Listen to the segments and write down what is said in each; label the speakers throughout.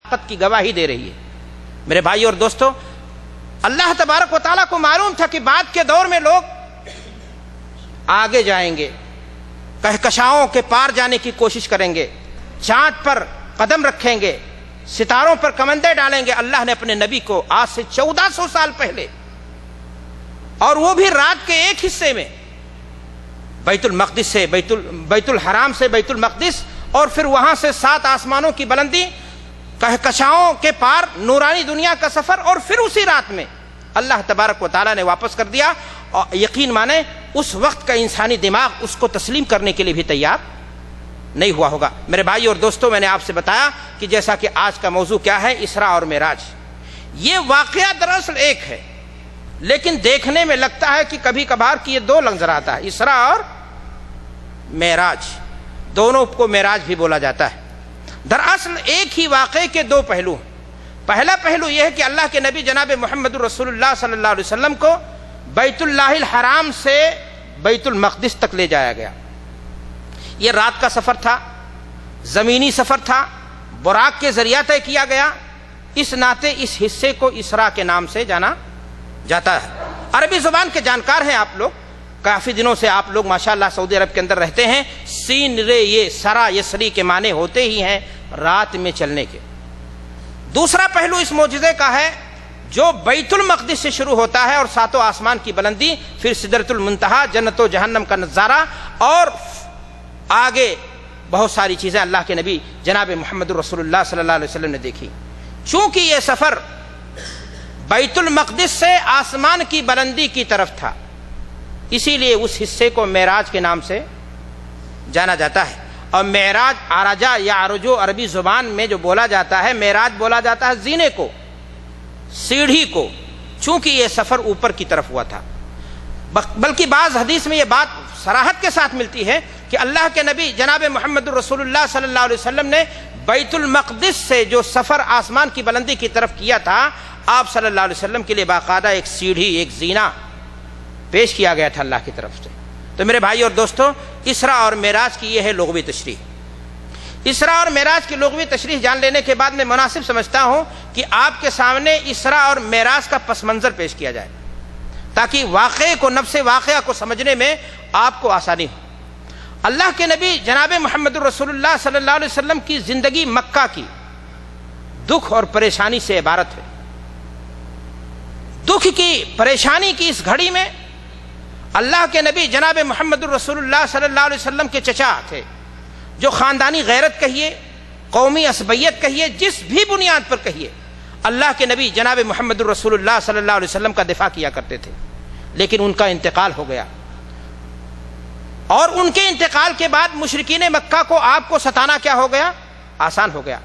Speaker 1: طاقت کی گواہی دے رہی ہے۔ میرے بھائی اور دوستو، اللہ تبارک و تعالیٰ کو معلوم تھا کہ بعد کے دور میں لوگ آگے جائیں گے، کہکشاؤں کے پار جانے کی کوشش کریں گے، چاند پر قدم رکھیں گے، ستاروں پر کمندے ڈالیں گے۔ اللہ نے اپنے نبی کو آج سے 1400 سال پہلے، اور وہ بھی رات کے ایک حصے میں، بیت المقدس سے بیت الحرام سے بیت المقدس، اور پھر وہاں سے 7 آسمانوں کی بلندی، کہکشاؤں کے پار نورانی دنیا کا سفر، اور پھر اسی رات میں اللہ تبارک و تعالیٰ نے واپس کر دیا۔ اور یقین مانیں اس وقت کا انسانی دماغ اس کو تسلیم کرنے کے لیے بھی تیار نہیں ہوا ہوگا۔ میرے بھائی اور دوستوں، میں نے آپ سے بتایا کہ جیسا کہ آج کا موضوع کیا ہے، اسراء اور معراج۔ یہ واقعہ دراصل ایک ہے، لیکن دیکھنے میں لگتا ہے کہ کبھی کبھار کہ یہ 2 نظر آتا ہے، اسراء اور معراج، دونوں کو معراج بھی بولا جاتا ہے۔ دراصل ایک ہی واقعے کے 2 پہلو ہیں۔ پہلا پہلو یہ ہے کہ اللہ کے نبی جناب محمد رسول اللہ صلی اللہ علیہ وسلم کو بیت اللہ الحرام سے بیت المقدس تک لے جایا گیا۔ یہ رات کا سفر تھا، زمینی سفر تھا، براق کے ذریعہ طے کیا گیا، اس ناطے اس حصے کو اسراء کے نام سے جانا جاتا ہے۔ عربی زبان کے جانکار ہیں آپ لوگ، کافی دنوں سے آپ لوگ ماشاءاللہ سعودی عرب کے اندر رہتے ہیں۔ سین رے یہ سرا یسری کے معنی ہوتے ہی ہیں رات میں چلنے کے۔ دوسرا پہلو اس معجزے کا ہے جو بیت المقدس سے شروع ہوتا ہے اور 7 آسمان کی بلندی، پھر سدرۃ المنتہا، جنت و جہنم کا نظارہ، اور آگے بہت ساری چیزیں اللہ کے نبی جناب محمد رسول اللہ صلی اللہ علیہ وسلم نے دیکھی۔ چونکہ یہ سفر بیت المقدس سے آسمان کی بلندی کی طرف تھا، اسی لیے اس حصے کو معراج کے نام سے جانا جاتا ہے۔ اور معراج عرجا یا عرجو عربی زبان میں جو بولا جاتا ہے، معراج بولا جاتا ہے زینے کو، سیڑھی کو، چونکہ یہ سفر اوپر کی طرف ہوا تھا۔ بلکہ بعض حدیث میں یہ بات صراحت کے ساتھ ملتی ہے کہ اللہ کے نبی جناب محمد رسول اللہ صلی اللہ علیہ وسلم نے بیت المقدس سے جو سفر آسمان کی بلندی کی طرف کیا تھا، آپ صلی اللہ علیہ وسلم کے لیے باقاعدہ ایک سیڑھی، ایک زینہ پیش کیا گیا تھا اللہ کی طرف سے۔ تو میرے بھائی اور دوستوں، اسراء اور معراج کی یہ ہے لغوی تشریح۔ اسراء اور معراج کی لغوی تشریح جان لینے کے بعد میں مناسب سمجھتا ہوں کہ آپ کے سامنے اسراء اور معراج کا پس منظر پیش کیا جائے، تاکہ واقعے کو، نفس واقعہ کو سمجھنے میں آپ کو آسانی ہو۔ اللہ کے نبی جناب محمد رسول اللہ صلی اللہ علیہ وسلم کی زندگی مکہ کی دکھ اور پریشانی سے عبارت ہے۔ دکھ کی، پریشانی کی اس گھڑی میں اللہ کے نبی جناب محمد رسول اللہ صلی اللہ علیہ وسلم کے چچا تھے، جو خاندانی غیرت کہیے، قومی عصبیت کہیے، جس بھی بنیاد پر کہیے، اللہ کے نبی جناب محمد رسول اللہ صلی اللہ علیہ وسلم کا دفاع کیا کرتے تھے۔ لیکن ان کا انتقال ہو گیا، اور ان کے انتقال کے بعد مشرکین مکہ کو آپ کو ستانا کیا ہو گیا؟ آسان ہو گیا۔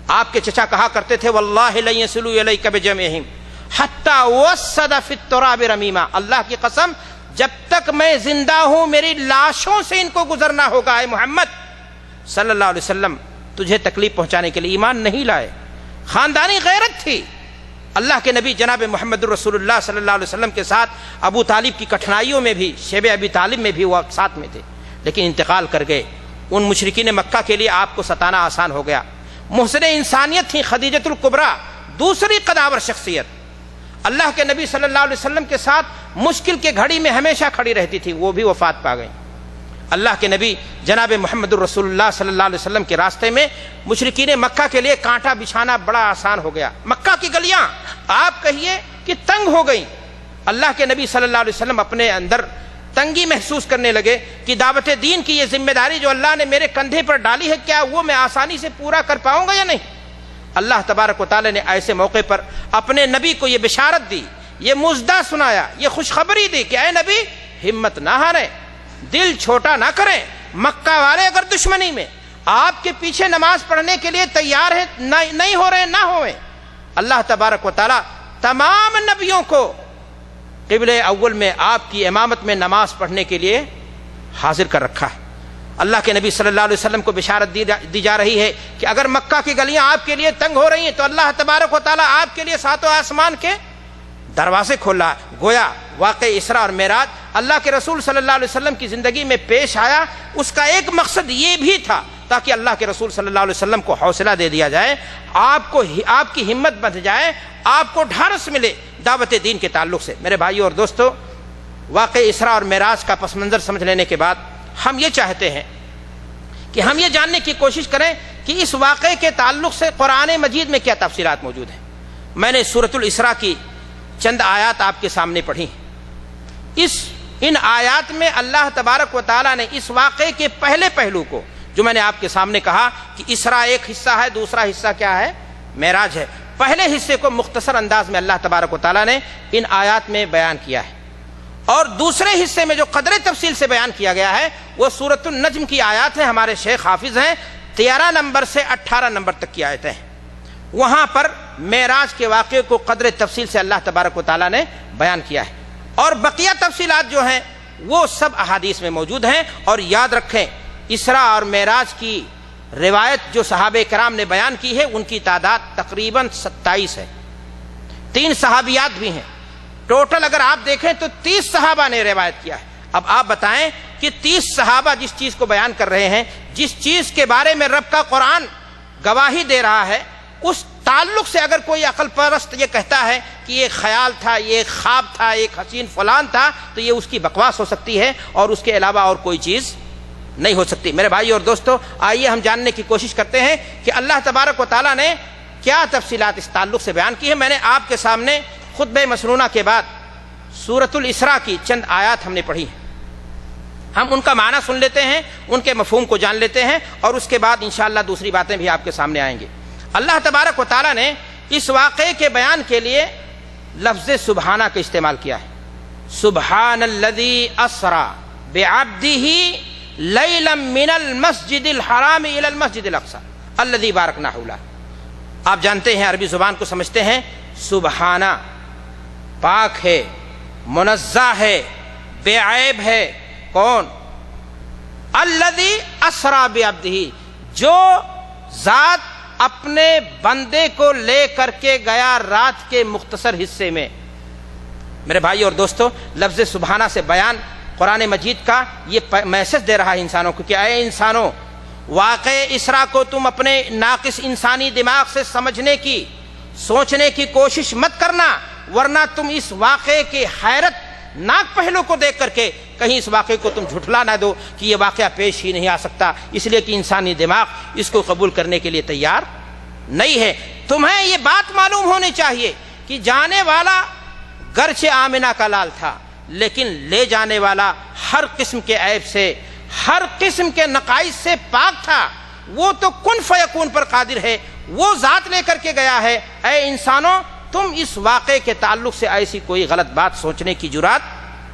Speaker 1: آپ کے چچا کہا کرتے تھے، واللہ لن یصلوا الیک بجمعہم حتی وسد فی التراب رمیما، اللہ کی قسم جب تک میں زندہ ہوں میری لاشوں سے ان کو گزرنا ہوگا۔ اے محمد صلی اللہ علیہ وسلم تجھے تکلیف پہنچانے کے لیے ایمان نہیں لائے، خاندانی غیرت تھی۔ اللہ کے نبی جناب محمد رسول اللہ صلی اللہ علیہ وسلم کے ساتھ ابو طالب کی کٹھنائیوں میں بھی، شیب ابی طالب میں بھی وہ ساتھ میں تھے، لیکن انتقال کر گئے۔ ان مشرکین مکہ کے لیے آپ کو ستانا آسان ہو گیا۔ محسن انسانیت تھی خدیجۃ الکبریٰ، دوسری قداور شخصیت، اللہ کے نبی صلی اللہ علیہ وسلم کے ساتھ مشکل کے گھڑی میں ہمیشہ کھڑی رہتی تھی، وہ بھی وفات پا گئی۔ اللہ کے نبی جناب محمد رسول اللہ صلی اللہ علیہ وسلم کے راستے میں مشرکین مکہ کے لیے کانٹا بچھانا بڑا آسان ہو گیا۔ مکہ کی گلیاں آپ کہیے کہ تنگ ہو گئیں۔ اللہ کے نبی صلی اللہ علیہ وسلم اپنے اندر تنگی محسوس کرنے لگے کہ دعوت دین کی یہ ذمہ داری جو اللہ نے میرے کندھے پر ڈالی ہے، کیا وہ میں آسانی سے پورا کر پاؤں گا یا نہیں؟ اللہ تبارک و تعالی نے ایسے موقع پر اپنے نبی کو یہ بشارت دی، یہ مژدہ سنایا، یہ خوشخبری دی کہ اے نبی ہمت نہ ہاریں، دل چھوٹا نہ کریں۔ مکہ والے اگر دشمنی میں آپ کے پیچھے نماز پڑھنے کے لیے تیار ہیں، نہیں ہو رہے، نہ ہوئے، اللہ تبارک و تعالی تمام نبیوں کو قبلہ اول میں آپ کی امامت میں نماز پڑھنے کے لیے حاضر کر رکھا ہے۔ اللہ کے نبی صلی اللہ علیہ وسلم کو بشارت دی جا رہی ہے کہ اگر مکہ کی گلیاں آپ کے لیے تنگ ہو رہی ہیں تو اللہ تبارک و تعالیٰ آپ کے لیے 7 آسمان کے دروازے کھولا ہے۔ گویا واقع اسراء اور معراج اللہ کے رسول صلی اللہ علیہ وسلم کی زندگی میں پیش آیا، اس کا ایک مقصد یہ بھی تھا تاکہ اللہ کے رسول صلی اللہ علیہ وسلم کو حوصلہ دے دیا جائے، آپ کی ہمت بندھ جائے، آپ کو ڈھارس ملے دعوت دین کے تعلق سے۔ میرے بھائیو اور دوستو، واقع اسراء اور معراج کا پس منظر سمجھ لینے کے بعد ہم یہ چاہتے ہیں کہ ہم یہ جاننے کی کوشش کریں کہ اس واقعے کے تعلق سے قرآن مجید میں کیا تفصیلات موجود ہیں۔ میں نے سورۃ الاسراء کی چند آیات آپ کے سامنے پڑھی۔ ان آیات میں اللہ تبارک و تعالیٰ نے اس واقعے کے پہلے پہلو کو، جو میں نے آپ کے سامنے کہا کہ اسراء ایک حصہ ہے، دوسرا حصہ کیا ہے؟ معراج ہے، پہلے حصے کو مختصر انداز میں اللہ تبارک و تعالیٰ نے ان آیات میں بیان کیا ہے، اور دوسرے حصے میں جو قدر تفصیل سے بیان کیا گیا ہے وہ سورۃ النجم کی آیات ہیں۔ ہمارے شیخ حافظ ہیں، 13 نمبر سے 18 نمبر تک کی آیتیں ہیں، وہاں پر معراج کے واقعے کو قدر تفصیل سے اللہ تبارک و تعالیٰ نے بیان کیا ہے، اور بقیہ تفصیلات جو ہیں وہ سب احادیث میں موجود ہیں۔ اور یاد رکھیں، اسراء اور معراج کی روایت جو صحابہ کرام نے بیان کی ہے ان کی تعداد تقریباً 27 ہے، 3 صحابیات بھی ہیں، ٹوٹل اگر آپ دیکھیں تو 30 صحابہ نے روایت کیا ہے۔ اب آپ بتائیں کہ 30 صحابہ جس چیز کو بیان کر رہے ہیں، جس چیز کے بارے میں رب کا قرآن گواہی دے رہا ہے، اس تعلق سے اگر کوئی عقل پرست یہ کہتا ہے کہ یہ خیال تھا، یہ خواب تھا، ایک حسین فلان تھا، تو یہ اس کی بکواس ہو سکتی ہے اور اس کے علاوہ اور کوئی چیز نہیں ہو سکتی۔ میرے بھائی اور دوستو، آئیے ہم جاننے کی کوشش کرتے ہیں کہ اللہ تبارک و تعالیٰ نے کیا تفصیلات اس تعلق سے بیان کی ہے۔ میں نے آپ کے سامنے خطبہ مسنونہ کے بعد سورۃ الاسراء کی چند آیات ہم نے پڑھی ہیں، ہم ان کا معنی سن لیتے ہیں، ان کے مفہوم کو جان لیتے ہیں، اور اس کے بعد انشاءاللہ دوسری باتیں بھی آپ کے سامنے آئیں گی۔ اللہ تبارک و تعالیٰ نے اس واقعے کے بیان کے لیے لفظ سبحانہ کا استعمال کیا ہے۔ سبحان الذی اسری بعبدہ لیلا من المسجد الحرام الی المسجد الاقصی الذی بارکنا حولہ۔ آپ جانتے ہیں، عربی زبان کو سمجھتے ہیں، سبحانہ پاک ہے، منزہ ہے، بے عیب ہے، کون؟ الذی اسری بعبدہ، جو ذات اپنے بندے کو لے کر کے گیا رات کے مختصر حصے میں۔ میرے بھائی اور دوستو، لفظ سبحانہ سے بیان قرآن مجید کا یہ میسج دے رہا ہے انسانوں کو کہ اے انسانوں، واقع اسراء کو تم اپنے ناقص انسانی دماغ سے سمجھنے کی، سوچنے کی کوشش مت کرنا، ورنہ تم اس واقعے کے حیرت ناک پہلو کو دیکھ کر کے کہیں اس واقعے کو تم جھٹلا نہ دو کہ یہ واقعہ پیش ہی نہیں آ سکتا، اس لیے کہ انسانی دماغ اس کو قبول کرنے کے لیے تیار نہیں ہے۔ تمہیں یہ بات معلوم ہونی چاہیے کہ جانے والا گرچہ آمنہ کا لال تھا، لیکن لے جانے والا ہر قسم کے عیب سے، ہر قسم کے نقائص سے پاک تھا۔ وہ تو کن فیکون پر قادر ہے، وہ ذات لے کر کے گیا ہے۔ اے انسانوں، تم اس واقعے کے تعلق سے ایسی کوئی غلط بات سوچنے کی جرات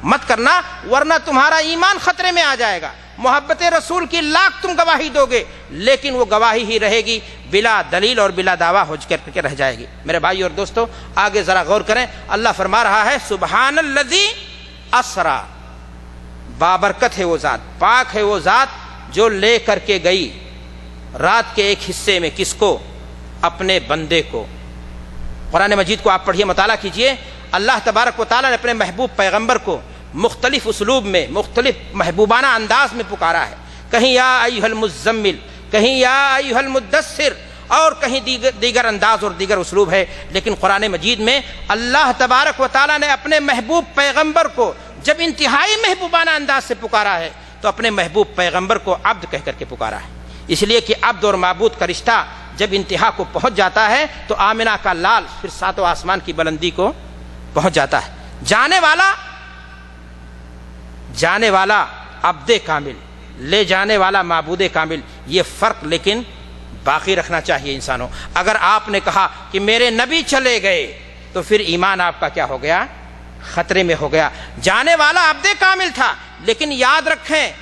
Speaker 1: مت کرنا، ورنہ تمہارا ایمان خطرے میں آ جائے گا۔ محبت رسول کی لاکھ تم گواہی دو گے، لیکن وہ گواہی ہی رہے گی، بلا دلیل اور بلا دعویٰ ہو کر کے رہ جائے گی۔ میرے بھائی اور دوستو، آگے ذرا غور کریں، اللہ فرما رہا ہے سبحان الذی اسری، بابرکت ہے وہ ذات، پاک ہے وہ ذات جو لے کر کے گئی رات کے ایک حصے میں، کس کو؟ اپنے بندے کو۔ قرآن مجید کو آپ پڑھیے، مطالعہ کیجئے، اللہ تبارک و تعالیٰ نے اپنے محبوب پیغمبر کو مختلف اسلوب میں، مختلف محبوبانہ انداز میں پکارا ہے، کہیں یا ایھا المزمل، کہیں یا ایھا المدثر، اور کہیں دیگر انداز اور دیگر اسلوب ہے، لیکن قرآن مجید میں اللہ تبارک و تعالیٰ نے اپنے محبوب پیغمبر کو جب انتہائی محبوبانہ انداز سے پکارا ہے تو اپنے محبوب پیغمبر کو عبد کہہ کر کے پکارا ہے، اس لیے کہ عبد اور معبود کا رشتہ جب انتہا کو پہنچ جاتا ہے تو آمنہ کا لال پھر ساتوں آسمان کی بلندی کو پہنچ جاتا ہے۔ جانے والا عبد کامل، لے جانے والا معبود کامل، یہ فرق لیکن باقی رکھنا چاہیے انسانوں۔ اگر آپ نے کہا کہ میرے نبی چلے گئے تو پھر ایمان آپ کا کیا ہو گیا؟ خطرے میں ہو گیا۔ جانے والا عبد کامل تھا، لیکن یاد رکھیں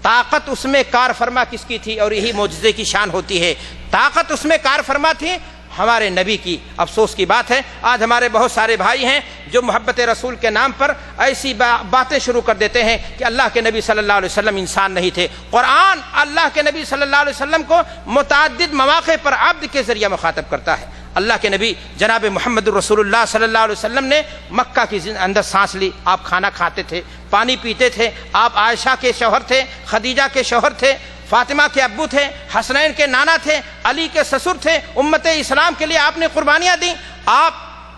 Speaker 1: طاقت اس میں کار فرما کس کی تھی؟ اور یہی معجزے کی شان ہوتی ہے، طاقت اس میں کار فرما تھی ہمارے نبی کی۔ افسوس کی بات ہے آج ہمارے بہت سارے بھائی ہیں جو محبت رسول کے نام پر ایسی باتیں شروع کر دیتے ہیں کہ اللہ کے نبی صلی اللہ علیہ وسلم انسان نہیں تھے۔ قرآن اللہ کے نبی صلی اللہ علیہ وسلم کو متعدد مواقع پر عبد کے ذریعہ مخاطب کرتا ہے۔ اللہ کے نبی جناب محمد رسول اللہ صلی اللہ علیہ وسلم نے مکہ کے اندر سانس لی، آپ کھانا کھاتے تھے، پانی پیتے تھے، آپ عائشہ کے شوہر تھے، خدیجہ کے شوہر تھے، فاطمہ کے ابو تھے، حسنین کے نانا تھے، علی کے سسر تھے، امت اسلام کے لیے آپ نے قربانیاں دیں، آپ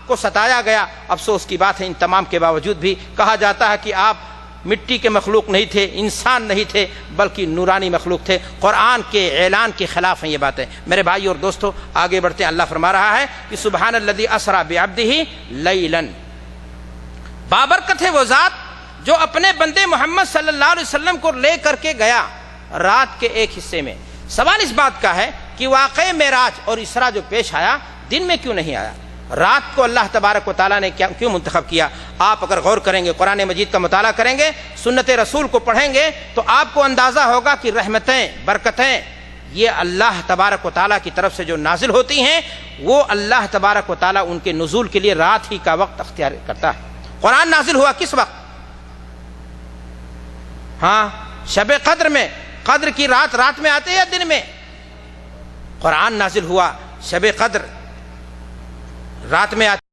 Speaker 1: کو ستایا گیا۔ افسوس کی بات ہے ان تمام کے باوجود بھی کہا جاتا ہے کہ آپ مٹی کے مخلوق نہیں تھے، انسان نہیں تھے، بلکہ نورانی مخلوق تھے۔ قرآن کے اعلان کے خلاف ہیں یہ باتیں۔ میرے بھائی اور دوستو آگے بڑھتے ہیں۔ اللہ فرما رہا ہے کہ سبحان الذی اسری بعبدہ لیلا، بابرکت ہے وہ ذات جو اپنے بندے محمد صلی اللہ علیہ وسلم کو لے کر کے گیا رات کے ایک حصے میں۔ سوال اس بات کا ہے کہ واقع معراج اور اسرا جو پیش آیا دن میں کیوں نہیں آیا؟ رات کو اللہ تبارک و تعالیٰ نے کیوں منتخب کیا؟ آپ اگر غور کریں گے، قرآن مجید کا مطالعہ کریں گے، سنت رسول کو پڑھیں گے تو آپ کو اندازہ ہوگا کہ رحمتیں، برکتیں یہ اللہ تبارک و تعالیٰ کی طرف سے جو نازل ہوتی ہیں وہ اللہ تبارک و تعالیٰ ان کے نزول کے لیے رات ہی کا وقت اختیار کرتا ہے۔ قرآن نازل ہوا کس وقت؟ ہاں، شب قدر میں۔ قدر کی رات میں آتے یا دن میں؟ قرآن نازل ہوا شب قدر رات میں آتے